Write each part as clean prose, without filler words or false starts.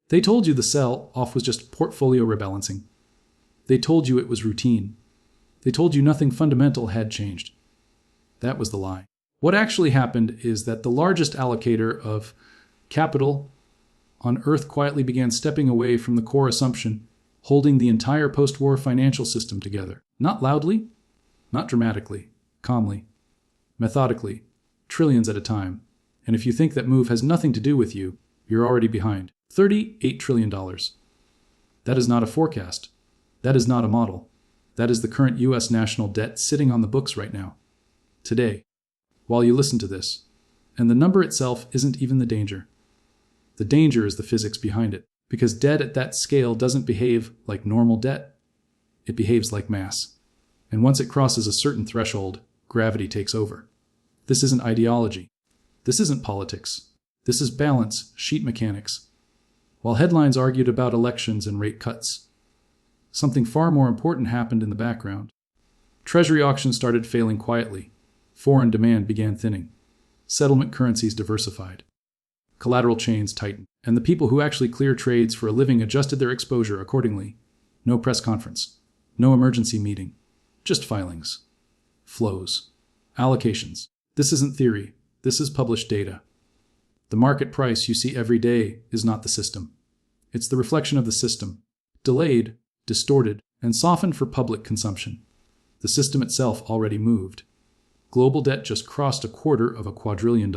They told you the sell-off was just portfolio rebalancing. They told you it was routine. They told you nothing fundamental had changed. That was the lie. What actually happened is that the largest allocator of capital on Earth quietly began stepping away from the core assumption, holding the entire post-war financial system together. Not loudly, not dramatically, calmly, methodically, trillions at a time. And if you think that move has nothing to do with you, you're already behind. $38 trillion. That is not a forecast. That is not a model. That is the current U.S. national debt sitting on the books right now. Today, while you listen to this. And the number itself isn't even the danger. The danger is the physics behind it, because debt at that scale doesn't behave like normal debt. It behaves like mass. And once it crosses a certain threshold, gravity takes over. This isn't ideology. This isn't politics. This is balance, sheet mechanics. While headlines argued about elections and rate cuts, something far more important happened in the background. Treasury auctions started failing quietly. Foreign demand began thinning. Settlement currencies diversified. Collateral chains tightened. And the people who actually clear trades for a living adjusted their exposure accordingly. No press conference. No emergency meeting. Just filings. Flows. Allocations. This isn't theory. This is published data. The market price you see every day is not the system. It's the reflection of the system. Delayed, distorted, and softened for public consumption. The system itself already moved. Global debt just crossed $250 billion.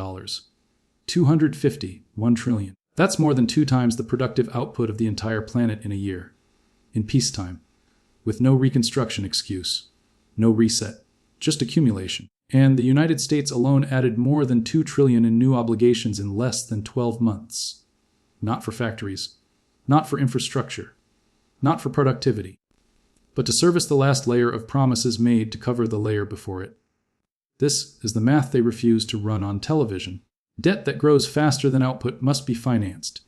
1 trillion. That's more than 2 times the productive output of the entire planet in a year. In peacetime. With no reconstruction excuse. No reset. Just accumulation. And the United States alone added more than 2 trillion in new obligations in less than 12 months. Not for factories. Not for infrastructure. Not for productivity. But to service the last layer of promises made to cover the layer before it. This is the math they refuse to run on television. Debt that grows faster than output must be financed.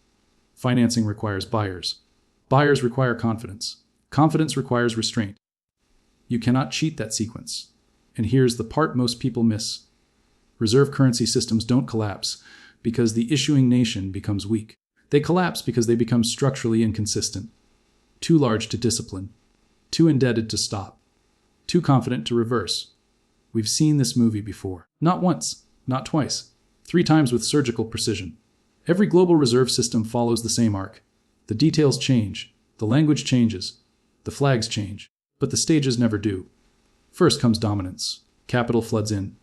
Financing requires buyers. Buyers require confidence. Confidence requires restraint. You cannot cheat that sequence. And here's the part most people miss. Reserve currency systems don't collapse because the issuing nation becomes weak. They collapse because they become structurally inconsistent. Too large to discipline. Too indebted to stop. Too confident to reverse. We've seen this movie before. Not once, not twice, 3 times with surgical precision. Every global reserve system follows the same arc. The details change, the language changes, the flags change, but the stages never do. First comes dominance. Capital floods in.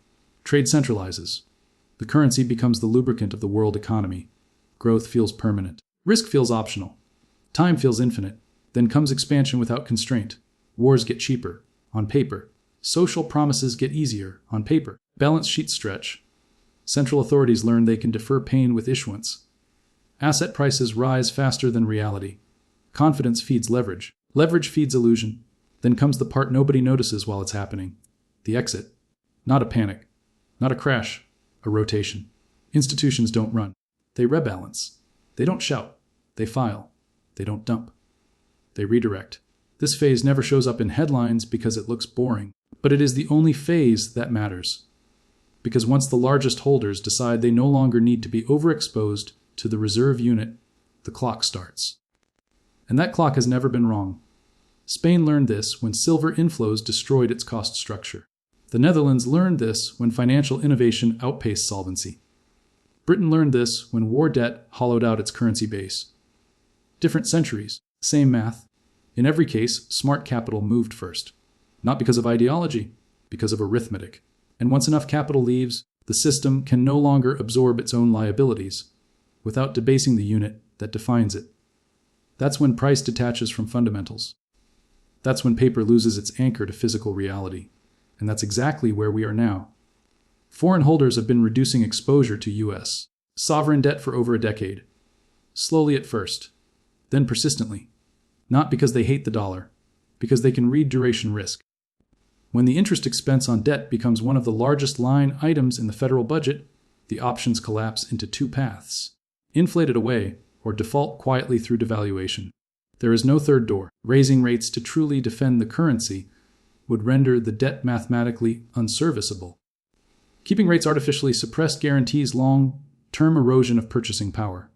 Trade centralizes. The currency becomes the lubricant of the world economy. Growth feels permanent. Risk feels optional. Time feels infinite. Then comes expansion without constraint. Wars get cheaper, on paper. Social promises get easier, on paper. Balance sheets stretch. Central authorities learn they can defer pain with issuance. Asset prices rise faster than reality. Confidence feeds leverage. Leverage feeds illusion. Then comes the part nobody notices while it's happening. The exit. Not a panic. Not a crash. A rotation. Institutions don't run. They rebalance. They don't shout. They file. They don't dump. They redirect. This phase never shows up in headlines because it looks boring. But it is the only phase that matters. Because once the largest holders decide they no longer need to be overexposed to the reserve unit, the clock starts. And that clock has never been wrong. Spain learned this when silver inflows destroyed its cost structure. The Netherlands learned this when financial innovation outpaced solvency. Britain learned this when war debt hollowed out its currency base. Different centuries, same math. In every case, smart capital moved first. Not because of ideology, because of arithmetic. And once enough capital leaves, the system can no longer absorb its own liabilities without debasing the unit that defines it. That's when price detaches from fundamentals. That's when paper loses its anchor to physical reality. And that's exactly where we are now. Foreign holders have been reducing exposure to U.S. sovereign debt for over a decade. Slowly at first, then persistently. Not because they hate the dollar, because they can read duration risk. When the interest expense on debt becomes one of the largest line items in the federal budget, the options collapse into 2 paths. Inflate it away, or default quietly through devaluation. There is no third door. Raising rates to truly defend the currency would render the debt mathematically unserviceable. Keeping rates artificially suppressed guarantees long-term erosion of purchasing power.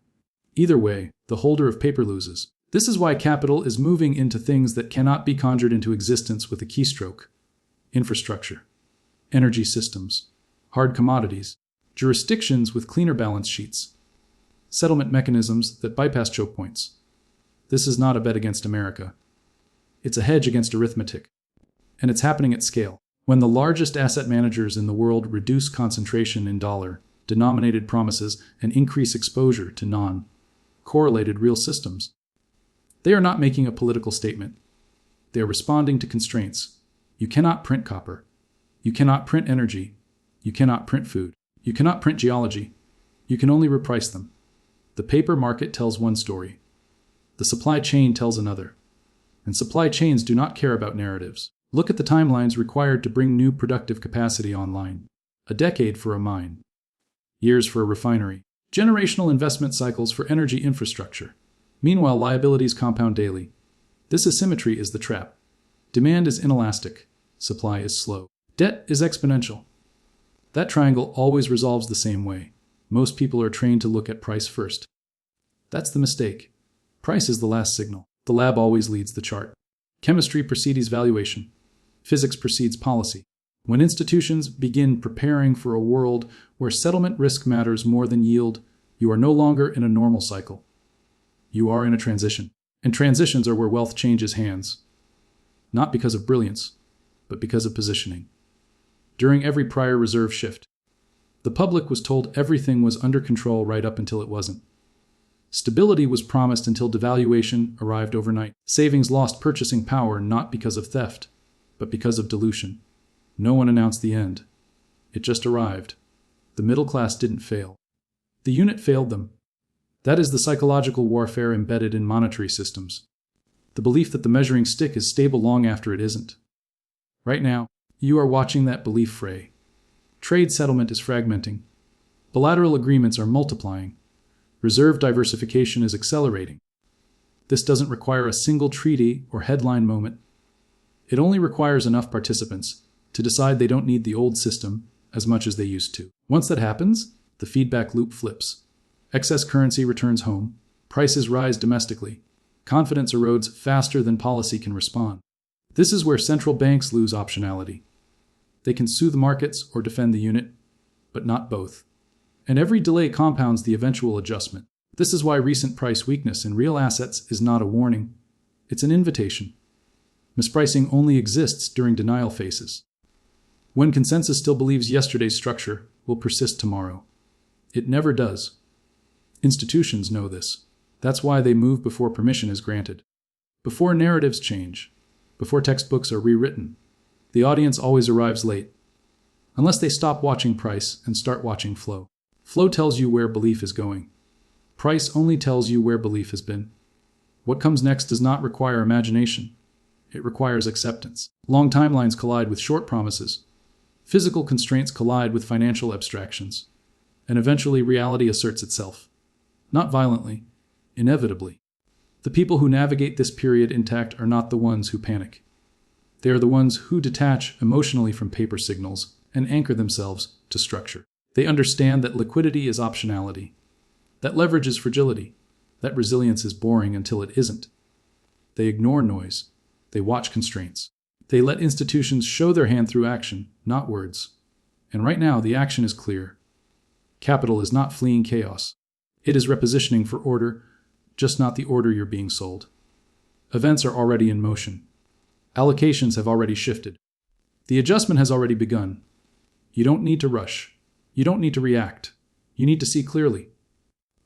Either way, the The holder of paper loses. This is why capital is moving into things that cannot be conjured into existence with a keystroke. Infrastructure, energy systems, hard commodities, jurisdictions with cleaner balance sheets, settlement mechanisms that bypass choke points. This is not a bet against America. It's a hedge against arithmetic. And it's happening at scale. When the largest asset managers in the world reduce concentration in dollar-denominated promises and increase exposure to non-correlated real systems, they are not making a political statement. They are responding to constraints. You cannot print copper. You cannot print energy. You cannot print food. You cannot print geology. You can only reprice them. The paper market tells one story. The supply chain tells another. And supply chains do not care about narratives. Look at the timelines required to bring new productive capacity online. A decade for a mine. Years for a refinery. Generational investment cycles for energy infrastructure. Meanwhile, liabilities compound daily. This asymmetry is the trap. Demand is inelastic. Supply is slow. Debt is exponential. That triangle always resolves the same way. Most people are trained to look at price first. That's the mistake. Price is the last signal. The lab always leads the chart. Chemistry precedes valuation. Physics precedes policy. When institutions begin preparing for a world where settlement risk matters more than yield, you are no longer in a normal cycle. You are in a transition. And transitions are where wealth changes hands. Not because of brilliance, but because of positioning. During every prior reserve shift, the public was told everything was under control right up until it wasn't. Stability was promised until devaluation arrived overnight. Savings lost purchasing power not because of theft, but because of dilution. No one announced the end. It just arrived. The middle class didn't fail. The unit failed them. That is the psychological warfare embedded in monetary systems. The belief that the measuring stick is stable long after it isn't. Right now, you are watching that belief fray. Trade settlement is fragmenting. Bilateral agreements are multiplying. Reserve diversification is accelerating. This doesn't require a single treaty or headline moment. It only requires enough participants to decide they don't need the old system as much as they used to. Once that happens, the feedback loop flips. Excess currency returns home. Prices rise domestically. Confidence erodes faster than policy can respond. This is where central banks lose optionality. They can soothe markets or defend the unit, but not both. And every delay compounds the eventual adjustment. This is why recent price weakness in real assets is not a warning. It's an invitation. Mispricing only exists during denial phases. When consensus still believes yesterday's structure will persist tomorrow. It never does. Institutions know this. That's why they move before permission is granted. Before narratives change. Before textbooks are rewritten. The audience always arrives late. Unless they stop watching price and start watching flow. Flow tells you where belief is going. Price only tells you where belief has been. What comes next does not require imagination. It requires acceptance. Long timelines collide with short promises. Physical constraints collide with financial abstractions. And eventually reality asserts itself. Not violently, inevitably. The people who navigate this period intact are not the ones who panic. They are the ones who detach emotionally from paper signals and anchor themselves to structure. They understand that liquidity is optionality, that leverage is fragility, that resilience is boring until it isn't. They ignore noise. They watch constraints. They let institutions show their hand through action, not words. And right now, the action is clear. Capital is not fleeing chaos. It is repositioning for order, just not the order you're being sold. Events are already in motion. Allocations have already shifted. The adjustment has already begun. You don't need to rush. You don't need to react. You need to see clearly.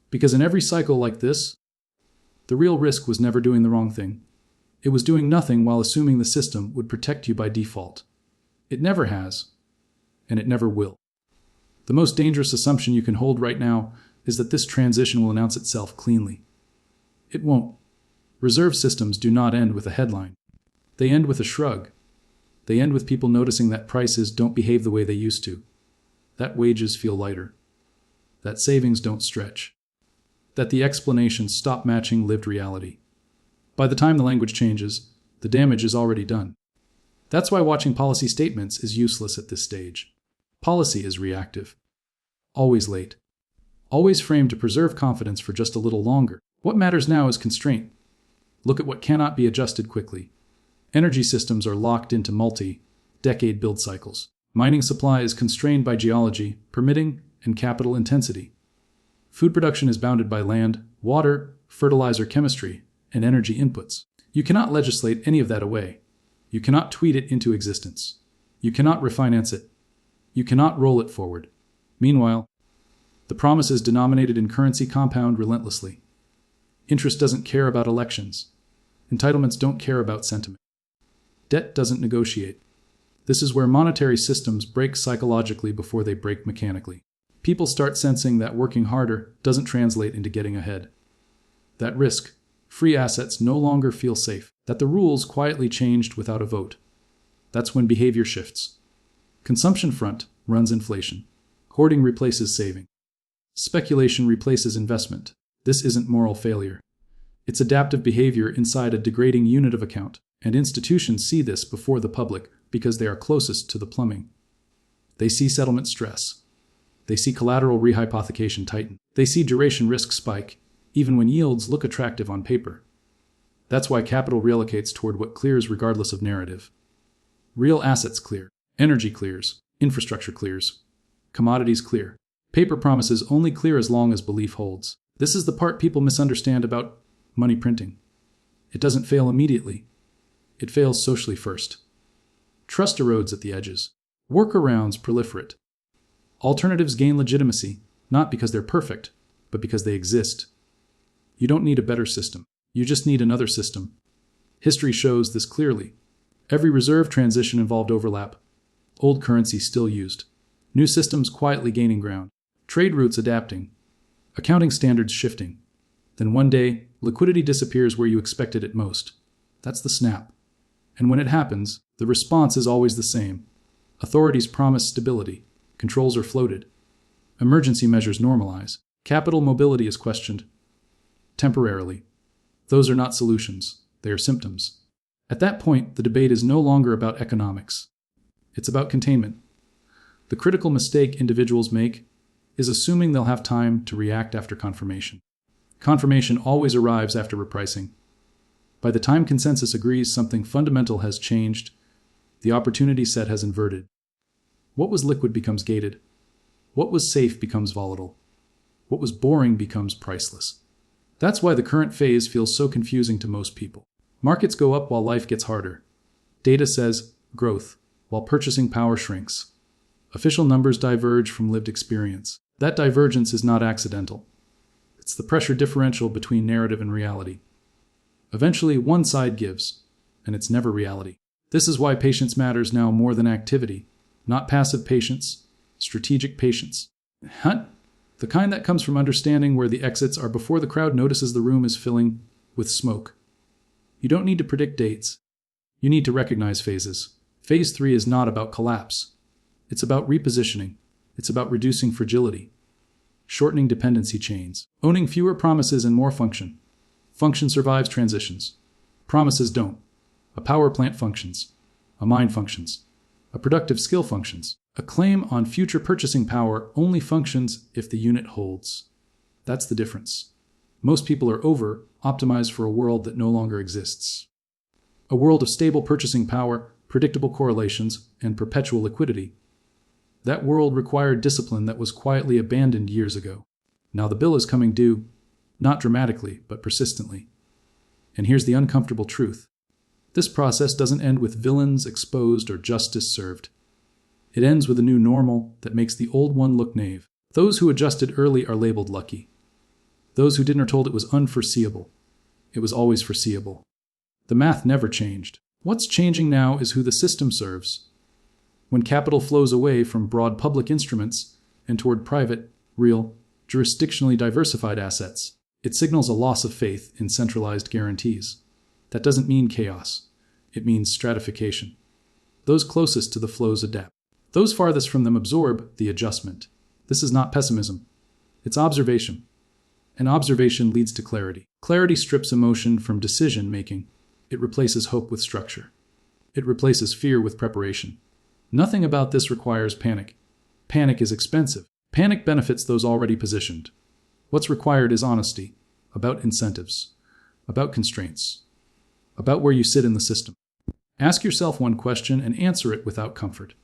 Because in every cycle like this, the real risk was never doing the wrong thing. It was doing nothing while assuming the system would protect you by default. It never has, and it never will. The most dangerous assumption you can hold right now is that this transition will announce itself cleanly. It won't. Reserve systems do not end with a headline. They end with a shrug. They end with people noticing that prices don't behave the way they used to. That wages feel lighter. That savings don't stretch. That the explanations stop matching lived reality. By the time the language changes, the damage is already done. That's why watching policy statements is useless at this stage. Policy is reactive. Always late. Always framed to preserve confidence for just a little longer. What matters now is constraint. Look at what cannot be adjusted quickly. Energy systems are locked into multi-decade build cycles. Mining supply is constrained by geology, permitting, and capital intensity. Food production is bounded by land, water, fertilizer chemistry, and energy inputs. You cannot legislate any of that away. You cannot tweet it into existence. You cannot refinance it. You cannot roll it forward. Meanwhile, the promises denominated in currency compound relentlessly. Interest doesn't care about elections. Entitlements don't care about sentiment. Debt doesn't negotiate. This is where monetary systems break psychologically before they break mechanically. People start sensing that working harder doesn't translate into getting ahead. That risk-free assets no longer feel safe. That the rules quietly changed without a vote. That's when behavior shifts. Consumption front runs inflation. Hoarding replaces saving. Speculation replaces investment. This isn't moral failure. It's adaptive behavior inside a degrading unit of account, and institutions see this before the public because they are closest to the plumbing. They see settlement stress. They see collateral rehypothecation tighten. They see duration risk spike, even when yields look attractive on paper. That's why capital reallocates toward what clears regardless of narrative. Real assets clear. Energy clears. Infrastructure clears. Commodities clear. Paper promises only clear as long as belief holds. This is the part people misunderstand about money printing. It doesn't fail immediately. It fails socially first. Trust erodes at the edges. Workarounds proliferate. Alternatives gain legitimacy, not because they're perfect, but because they exist. You don't need a better system. You just need another system. History shows this clearly. Every reserve transition involved overlap. Old currency still used. New systems quietly gaining ground. Trade routes adapting. Accounting standards shifting. Then one day, liquidity disappears where you expected it most. That's the snap. And when it happens, the response is always the same. Authorities promise stability. Controls are floated. Emergency measures normalize. Capital mobility is questioned. Temporarily. Those are not solutions. They are symptoms. At that point, the debate is no longer about economics. It's about containment. The critical mistake individuals make is assuming they'll have time to react after confirmation. Confirmation always arrives after repricing. By the time consensus agrees something fundamental has changed, the opportunity set has inverted. What was liquid becomes gated. What was safe becomes volatile. What was boring becomes priceless. That's why the current phase feels so confusing to most people. Markets go up while life gets harder. Data says growth, while purchasing power shrinks. Official numbers diverge from lived experience. That divergence is not accidental. It's the pressure differential between narrative and reality. Eventually, one side gives, and it's never reality. This is why patience matters now more than activity. Not passive patience, strategic patience. The kind that comes from understanding where the exits are before the crowd notices the room is filling with smoke. You don't need to predict dates. You need to recognize phases. Phase 3 is not about collapse. It's about repositioning. It's about reducing fragility. Shortening dependency chains. Owning fewer promises and more function. Function survives transitions. Promises don't. A power plant functions. A mine functions. A productive skill functions. A claim on future purchasing power only functions if the unit holds. That's the difference. Most people are optimized for a world that no longer exists. A world of stable purchasing power, predictable correlations, and perpetual liquidity. That world required discipline that was quietly abandoned years ago. Now the bill is coming due, not dramatically, but persistently. And here's the uncomfortable truth. This process doesn't end with villains exposed or justice served. It ends with a new normal that makes the old one look naive. Those who adjusted early are labeled lucky. Those who didn't are told it was unforeseeable. It was always foreseeable. The math never changed. What's changing now is who the system serves. When capital flows away from broad public instruments and toward private, real, jurisdictionally diversified assets, it signals a loss of faith in centralized guarantees. That doesn't mean chaos. It means stratification. Those closest to the flows adapt. Those farthest from them absorb the adjustment. This is not pessimism. It's observation. And observation leads to clarity. Clarity strips emotion from decision-making. It replaces hope with structure. It replaces fear with preparation. Nothing about this requires panic. Panic is expensive. Panic benefits those already positioned. What's required is honesty. about incentives, about constraints, about where you sit in the system. Ask yourself one question and answer it without comfort.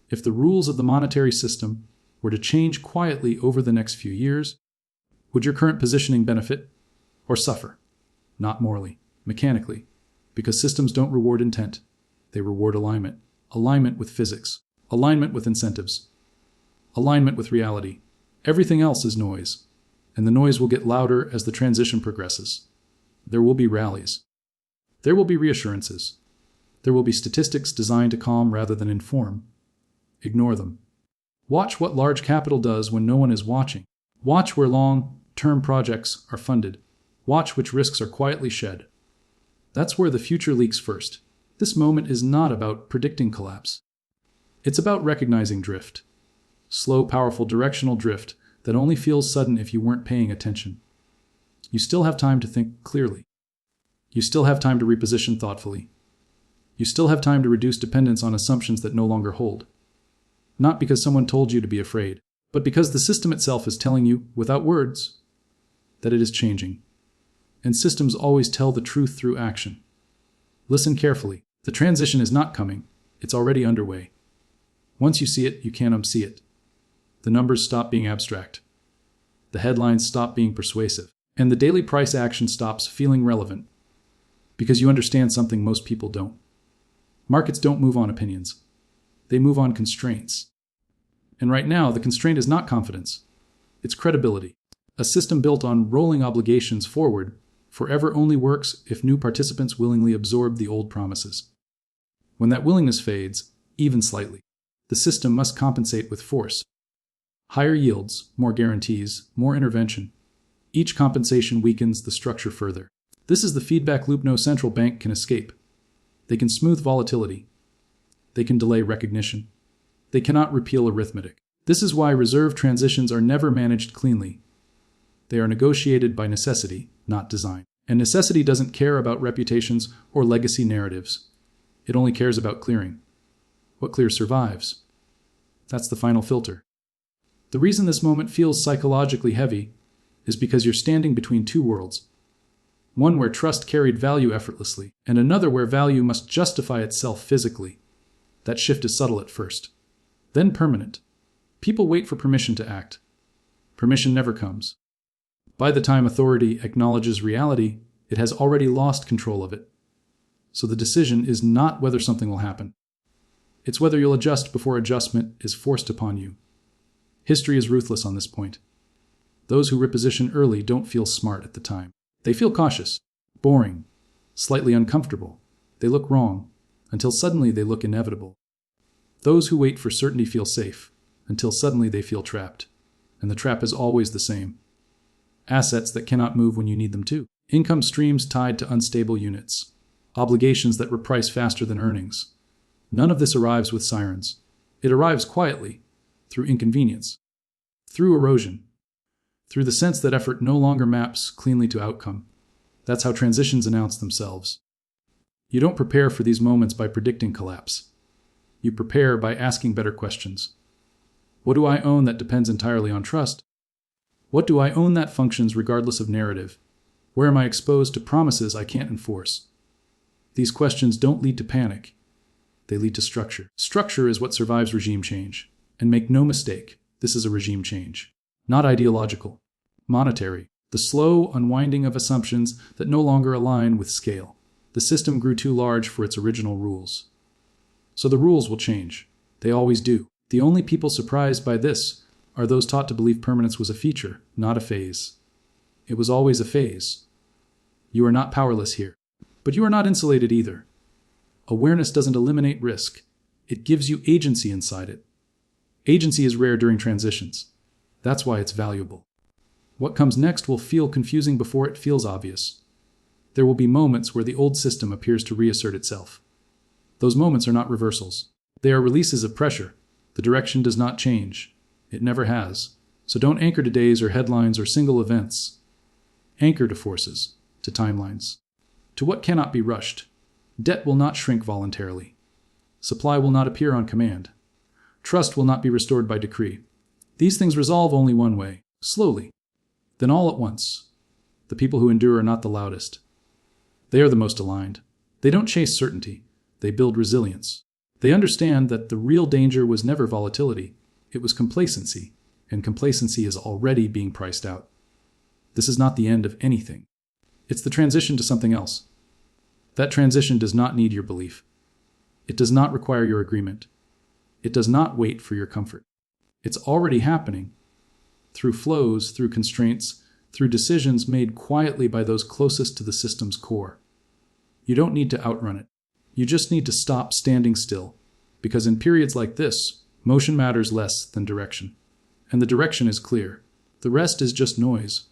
If the rules of the monetary system were to change quietly over the next few years, would your current positioning benefit or suffer? Not morally, mechanically, because systems don't reward intent. They reward alignment. Alignment with physics. Alignment with incentives. Alignment with reality. Everything else is noise, and the noise will get louder as the transition progresses. There will be rallies. There will be reassurances. There will be statistics designed to calm rather than inform. Ignore them. Watch what large capital does when no one is watching. Watch where long-term projects are funded. Watch which risks are quietly shed. That's where the future leaks first. This moment is not about predicting collapse. It's about recognizing drift. Slow, powerful, directional drift that only feels sudden if you weren't paying attention. You still have time to think clearly. You still have time to reposition thoughtfully. You still have time to reduce dependence on assumptions that no longer hold. Not because someone told you to be afraid, but because the system itself is telling you, without words, that it is changing. And systems always tell the truth through action. Listen carefully. The transition is not coming. It's already underway. Once you see it, you can't unsee it. The numbers stop being abstract. The headlines stop being persuasive. And the daily price action stops feeling relevant. Because you understand something most people don't. Markets don't move on opinions. They move on constraints. And right now, the constraint is not confidence. It's credibility. A system built on rolling obligations forward forever only works if new participants willingly absorb the old promises. When that willingness fades, even slightly, the system must compensate with force. Higher yields, more guarantees, more intervention. Each compensation weakens the structure further. This is the feedback loop no central bank can escape. They can smooth volatility. They can delay recognition. They cannot repeal arithmetic. This is why reserve transitions are never managed cleanly. They are negotiated by necessity, not design. And necessity doesn't care about reputations or legacy narratives. It only cares about clearing. What clears survives. That's the final filter. The reason this moment feels psychologically heavy is because you're standing between two worlds. One where trust carried value effortlessly, and another where value must justify itself physically. That shift is subtle at first, then permanent. People wait for permission to act. Permission never comes. By the time authority acknowledges reality, it has already lost control of it. So the decision is not whether something will happen. It's whether you'll adjust before adjustment is forced upon you. History is ruthless on this point. Those who reposition early don't feel smart at the time. They feel cautious, boring, slightly uncomfortable. They look wrong, until suddenly they look inevitable. Those who wait for certainty feel safe, until suddenly they feel trapped. And the trap is always the same. Assets that cannot move when you need them to. Income streams tied to unstable units. Obligations that reprice faster than earnings. None of this arrives with sirens. It arrives quietly, through inconvenience, through erosion, through the sense that effort no longer maps cleanly to outcome. That's how transitions announce themselves. You don't prepare for these moments by predicting collapse. You prepare by asking better questions. What do I own that depends entirely on trust? What do I own that functions regardless of narrative? Where am I exposed to promises I can't enforce? These questions don't lead to panic. They lead to structure. Structure is what survives regime change. And make no mistake, this is a regime change. Not ideological. Monetary. The slow unwinding of assumptions that no longer align with scale. The system grew too large for its original rules. So the rules will change. They always do. The only people surprised by this are those taught to believe permanence was a feature, not a phase. It was always a phase. You are not powerless here. But you are not insulated either. Awareness doesn't eliminate risk. It gives you agency inside it. Agency is rare during transitions. That's why it's valuable. What comes next will feel confusing before it feels obvious. There will be moments where the old system appears to reassert itself. Those moments are not reversals. They are releases of pressure. The direction does not change. It never has. So don't anchor to days or headlines or single events. Anchor to forces, to timelines, to what cannot be rushed. Debt will not shrink voluntarily. Supply will not appear on command. Trust will not be restored by decree. These things resolve only one way, slowly, then all at once. The people who endure are not the loudest. They are the most aligned. They don't chase certainty. They build resilience. They understand that the real danger was never volatility. It was complacency, and complacency is already being priced out. This is not the end of anything. It's the transition to something else. That transition does not need your belief. It does not require your agreement. It does not wait for your comfort. It's already happening. Through flows, through constraints, through decisions made quietly by those closest to the system's core. You don't need to outrun it. You just need to stop standing still, because in periods like this, motion matters less than direction. And the direction is clear. The rest is just noise,